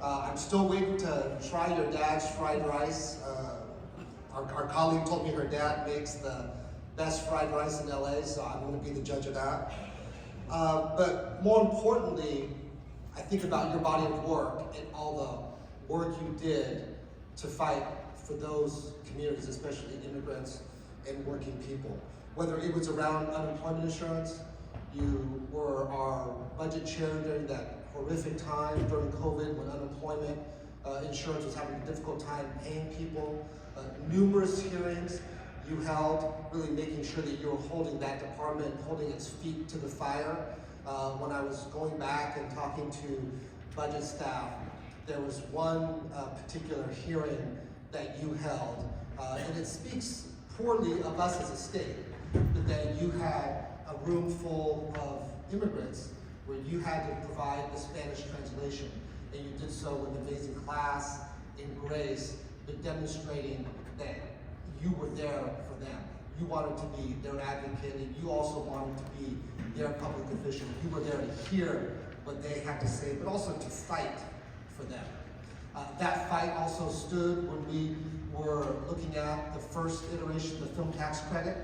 I'm still waiting to try your dad's fried rice. Our colleague told me her dad makes the best fried rice in LA, so I'm going to be the judge of that. But more importantly, I think about your body of work and all the work you did to fight for those communities, especially immigrants and working people. Whether it was around unemployment insurance, you were our budget chair during that horrific time during COVID when unemployment insurance was having a difficult time paying people. Numerous hearings you held, really making sure that you were holding that department, holding its feet to the fire. When I was going back and talking to budget staff, there was one particular hearing that you held, and it speaks poorly of us as a state, but that you had a room full of immigrants where you had to provide the Spanish translation, and you did so with amazing class and grace, but demonstrating that you were there for them. You wanted to be their advocate, and you also wanted to be their public official. You were there to hear what they had to say, but also to fight for them. That fight also stood when we were looking at the first iteration of the film tax credit.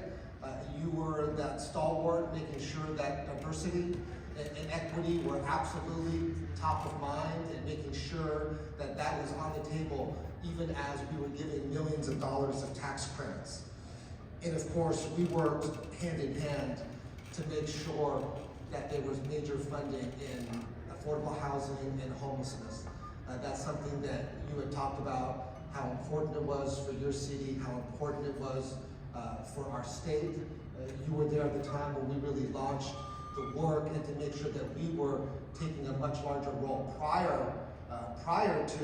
You were that stalwart, making sure that diversity and equity were absolutely top of mind, and making sure that that was on the table even as we were giving millions of dollars of tax credits. And of course, we worked hand in hand to make sure that there was major funding in affordable housing and homelessness. That's something that you had talked about, how important it was for your city, how important it was for our state. You were there at the time when we really launched the work, and to make sure that we were taking a much larger role prior to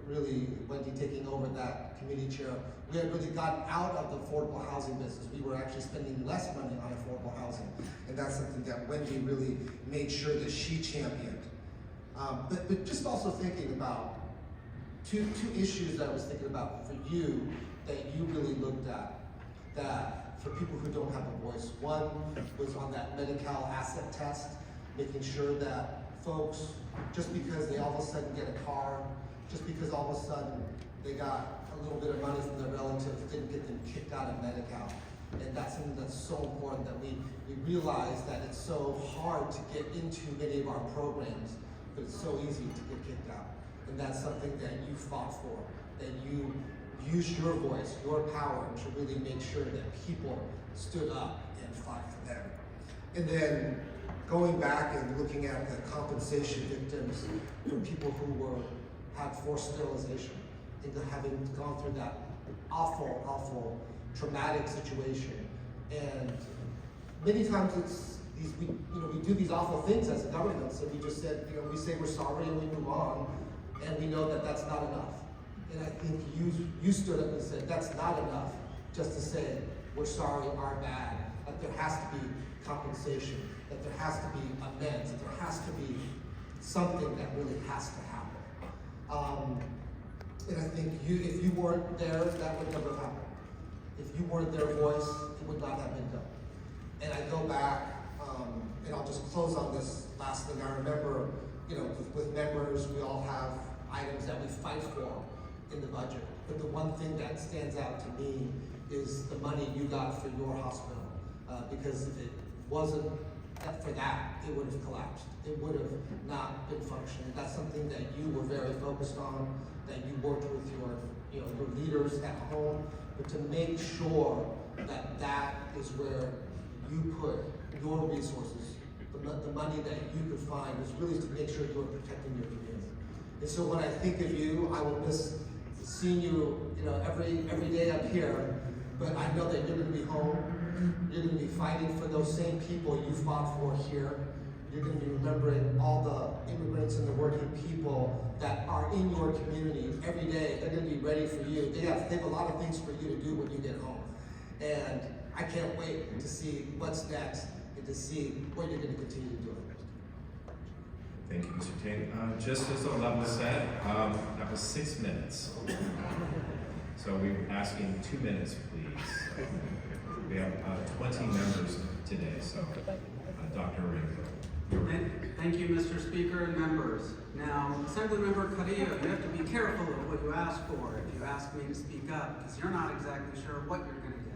really Wendy taking over that committee chair. We had really gotten out of the affordable housing business. We were actually spending less money on affordable housing, and that's something that Wendy really made sure that she championed. But just also thinking about two issues that I was thinking about for you that you really looked at, that for people who don't have a voice. One was on that Medi-Cal asset test, making sure that folks, just because they all of a sudden get a car, just because all of a sudden they got a little bit of money from their relatives, didn't get them kicked out of Medi-Cal. And that's something that's so important, that we realize that it's so hard to get into many of our programs, but it's so easy to get kicked out. And that's something that you fought for, that you used your voice, your power to really make sure that people stood up and fought for them. And then going back and looking at the compensation victims for people who had forced sterilization, and having gone through that awful, awful, traumatic situation. And many times it's we do these awful things as a government, so we just said, we say we're sorry and we move on, and we know that that's not enough. And I think you stood up and said, that's not enough just to say, we're sorry, our bad, that there has to be compensation, that there has to be amends, that there has to be something that really has to happen. And I think if you weren't there, that would never have happened. If you weren't their voice, it would not have been done. And I go back, and I'll just close on this last thing. I remember, with members, we all have items that we fight for in the budget. But the one thing that stands out to me is the money you got for your hospital. Because if it wasn't for that, it would have collapsed. It would have not been functioning. That's something that you were very focused on, that you worked with your leaders at home, but to make sure that that is where you put your resources, the money that you could find, is really to make sure you're protecting your community. And so when I think of you, I will miss seeing you, every day up here, but I know that you're going to be home. You're going to be fighting for those same people you fought for here. You're going to be remembering all the immigrants and the working people that are in your community every day. They're going to be ready for you. They have a lot of things for you to do when you get home. And I can't wait to see what's next and to see what you're going to continue to do. Thank you, Mr. Tate. Just as a level set, that was 6 minutes. So we're asking 2 minutes, please. We have 20 members today, so Dr. Ringo. Thank you, Mr. Speaker and members. Now, Assemblymember Carrillo, you have to be careful of what you ask for if you ask me to speak up, because you're not exactly sure what you're going to get.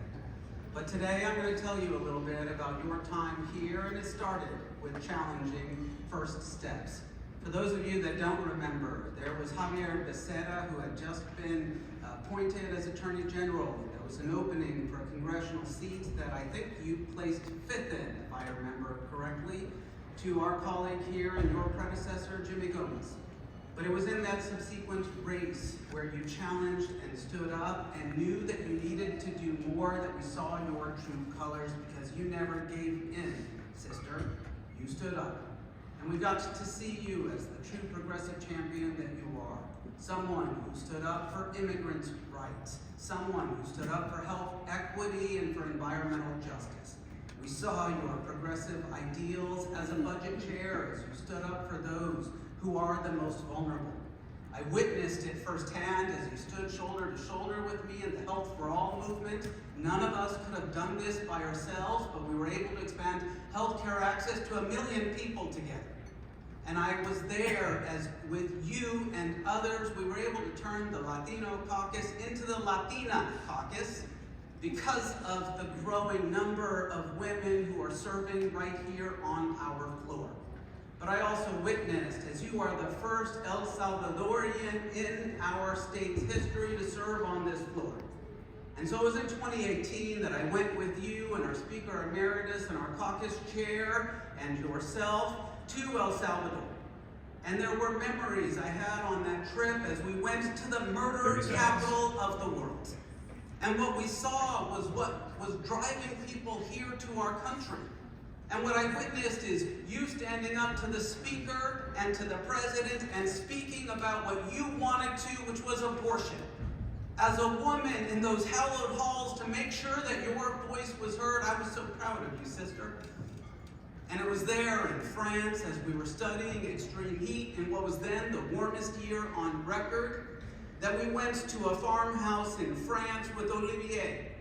But today I'm going to tell you a little bit about your time here, and it started with challenging first steps. For those of you that don't remember, there was Javier Becerra, who had just been appointed as Attorney General. There was an opening for a congressional seat that I think you placed 5th in, if I remember correctly, to our colleague here and your predecessor, Jimmy Gomez. But it was in that subsequent race where you challenged and stood up and knew that you needed to do more, that we saw your true colors, because you never gave in, sister. You stood up. And we got to see you as the true progressive champion that you are. Someone who stood up for immigrant rights. Someone who stood up for health equity and for environmental justice. We saw your progressive ideals as a budget chair, as you stood up for those who are the most vulnerable. I witnessed it firsthand as you stood shoulder to shoulder with me in the Health for All movement. None of us could have done this by ourselves, but we were able to expand healthcare access to 1 million people together. And I was there as with you and others, we were able to turn the Latino caucus into the Latina caucus because of the growing number of women who are serving right here on our floor. But I also witnessed, as you are the first El Salvadorian in our state's history to serve on this floor. And so it was in 2018 that I went with you and our Speaker Emeritus and our caucus chair and yourself to El Salvador. And there were memories I had on that trip as we went to the murder capital of the world. And what we saw was what was driving people here to our country. And what I witnessed is you standing up to the speaker and to the president and speaking about what you wanted to, which was abortion. As a woman in those hallowed halls to make sure that your voice was heard, I was so proud of you, sister. And it was there in France as we were studying extreme heat in what was then the warmest year on record, that we went to a farmhouse in France with Olivier.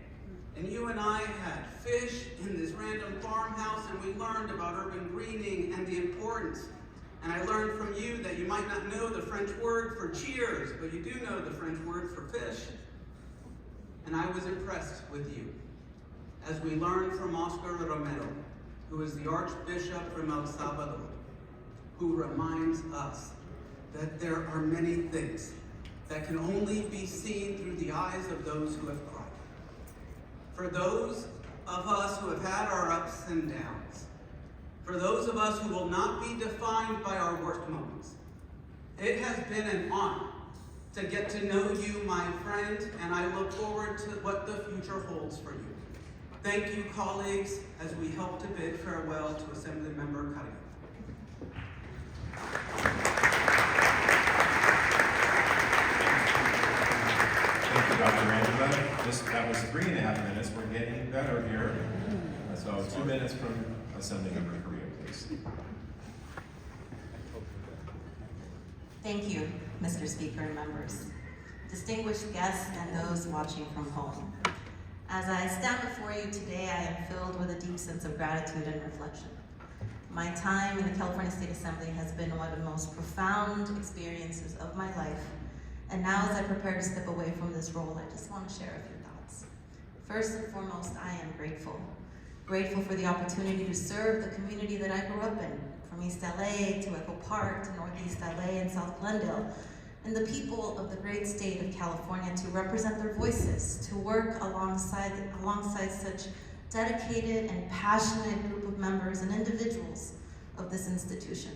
And you and I had fish in this random farmhouse, and we learned about urban greening and the importance. And I learned from you that you might not know the French word for cheers, but you do know the French word for fish. And I was impressed with you as we learned from Oscar Romero, who is the Archbishop from El Salvador, who reminds us that there are many things that can only be seen through the eyes of those who have cried. For those of us who have had our ups and downs, for those of us who will not be defined by our worst moments, it has been an honor to get to know you, my friend, and I look forward to what the future holds for you. Thank you, colleagues, as we help to bid farewell to Assemblymember Carrillo. Thank you, Dr. Angela. That was 3.5 minutes. We're getting better here. So 2 minutes from Assemblymember Carrillo, please. Thank you, Mr. Speaker and members, distinguished guests, and those watching from home. As I stand before you today, I am filled with a deep sense of gratitude and reflection. My time in the California State Assembly has been one of the most profound experiences of my life. And now as I prepare to step away from this role, I just want to share a few thoughts. First and foremost, I am grateful. Grateful for the opportunity to serve the community that I grew up in, from East LA to Echo Park to Northeast LA and South Glendale, and the people of the great state of California to represent their voices, to work alongside such dedicated and passionate group of members and individuals of this institution.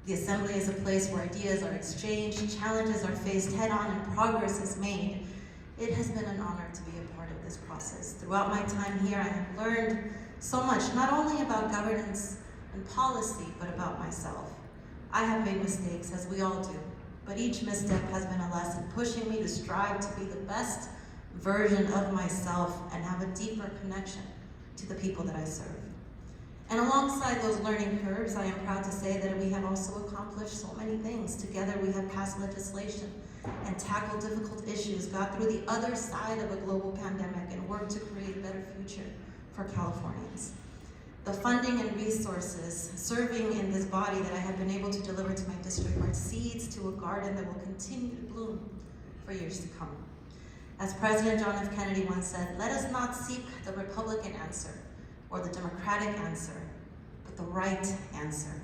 The Assembly is a place where ideas are exchanged, challenges are faced head-on, and progress is made. It has been an honor to be a part of this process. Throughout my time here, I have learned so much, not only about governance and policy, but about myself. I have made mistakes, as we all do, but each misstep has been a lesson, pushing me to strive to be the best version of myself and have a deeper connection to the people that I serve. And alongside those learning curves, I am proud to say that we have also accomplished so many things. Together we have passed legislation and tackled difficult issues, got through the other side of a global pandemic, and worked to create a better future for Californians. The funding and resources serving in this body that I have been able to deliver to my district are seeds to a garden that will continue to bloom for years to come. As President John F. Kennedy once said, let us not seek the Republican answer or the Democratic answer, but the right answer.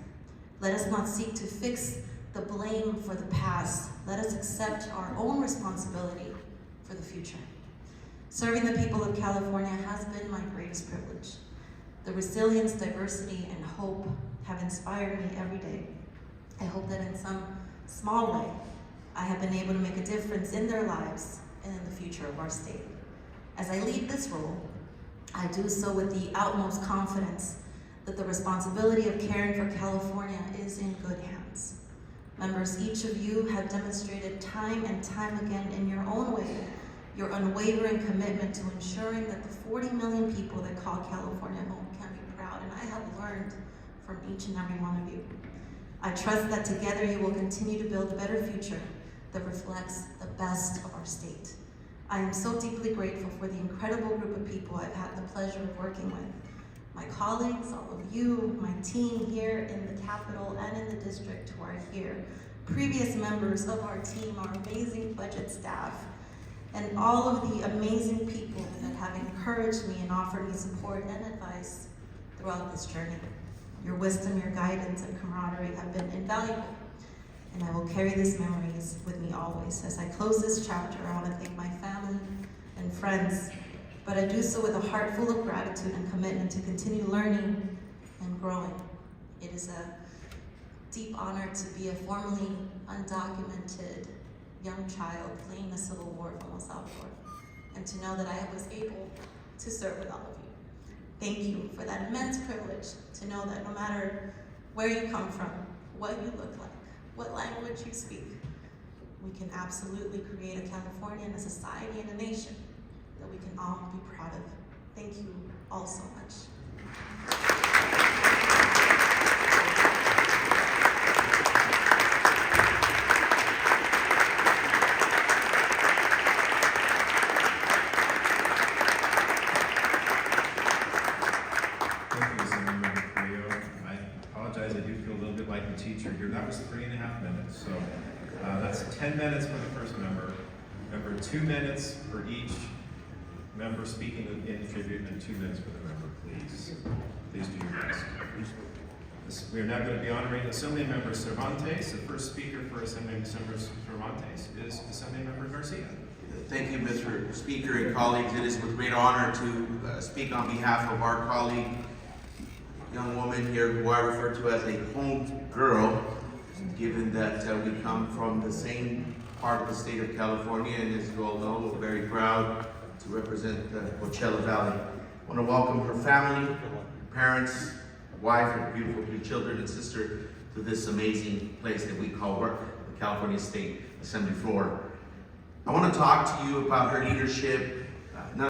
Let us not seek to fix the blame for the past. Let us accept our own responsibility for the future. Serving the people of California has been my greatest privilege. The resilience, diversity, and hope have inspired me every day. I hope that in some small way, I have been able to make a difference in their lives and in the future of our state. As I lead this role, I do so with the utmost confidence that the responsibility of caring for California is in good hands. Members, each of you have demonstrated time and time again in your own way your unwavering commitment to ensuring that the 40 million people that call California home can be proud, and I have learned from each and every one of you. I trust that together you will continue to build a better future that reflects the best of our state. I am so deeply grateful for the incredible group of people I've had the pleasure of working with. My colleagues, all of you, my team here in the Capitol and in the district who are here, previous members of our team, our amazing budget staff, and all of the amazing people that have encouraged me and offered me support and advice throughout this journey. Your wisdom, your guidance, and camaraderie have been invaluable, and I will carry these memories with me always. As I close this chapter, I want to thank my family and friends, but I do so with a heart full of gratitude and commitment to continue learning and growing. It is a deep honor to be a formerly undocumented young child fleeing the Civil War from El Salvador, and to know that I was able to serve with all of you. Thank you for that immense privilege to know that no matter where you come from, what you look like, what language you speak, we can absolutely create a California and a society and a nation that we can all be proud of. Thank you all so much. Teacher here. That was 3.5 minutes. So that's 10 minutes for the first member. Remember, 2 minutes for each member speaking in tribute, and 2 minutes for the member, please. Please do your best. We are now going to be honoring Assemblymember Cervantes. The first speaker for Assemblymember Cervantes is Assemblymember Garcia. Thank you, Mr. Speaker and colleagues. It is with great honor to speak on behalf of our colleague, young woman here who I refer to as a home girl, given that we come from the same part of the state of California, and as you all know, we're very proud to represent the Coachella Valley. I want to welcome her family, her parents, wife, her beautiful 3 children, and sister to this amazing place that we call work, the California State Assembly floor. I want to talk to you about her leadership